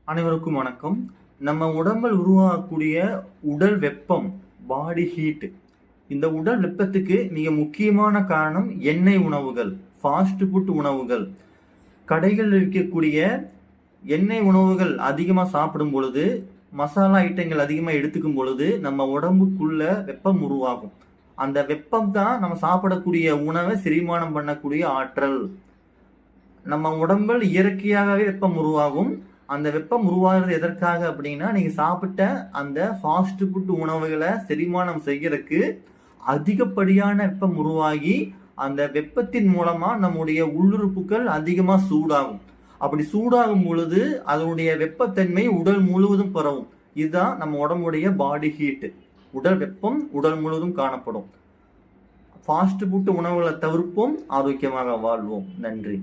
அனைவருக்கும் வணக்கம். நம்ம உடம்பில் உருவாகக்கூடிய உடல் வெப்பம், பாடி ஹீட். இந்த உடல் வெப்பத்துக்கு மிக முக்கியமான காரணம் எண்ணெய் உணவுகள், ஃபாஸ்ட் ஃபுட் உணவுகள். கடைகளில் இருக்கக்கூடிய எண்ணெய் உணவுகள் அதிகமாக சாப்பிடும் பொழுது, மசாலா ஐட்டங்கள் அதிகமாக எடுத்துக்கும் பொழுது நம்ம உடம்புக்குள்ள வெப்பம் உருவாகும். அந்த வெப்பம் தான் நம்ம சாப்பிடக்கூடிய உணவை செரிமானம் பண்ணக்கூடிய ஆற்றல். நம்ம உடம்பில் இயற்கையாகவே வெப்பம் உருவாகும். அந்த வெப்பம் உருவாகிறது எதற்காக அப்படின்னா, நீங்க சாப்பிட்ட அந்த ஃபாஸ்ட் ஃபுட் உணவுகளை செரிமானம் செய்யறதுக்கு அதிகப்படியான வெப்பம் உருவாகி அந்த வெப்பத்தின் மூலமா நம்முடைய உள்ளுறுப்புகள் அதிகமா சூடாகும். அப்படி சூடாகும் பொழுது அதனுடைய வெப்பத்தன்மை உடல் முழுவதும் பரவும். இதுதான் நம்ம உடம்புடைய பாடி ஹீட். உடல் வெப்பம் உடல் முழுவதும் காணப்படும். ஃபாஸ்ட் ஃபுட் உணவுகளை தவிர்ப்போம், ஆரோக்கியமாக வாழ்வோம். நன்றி.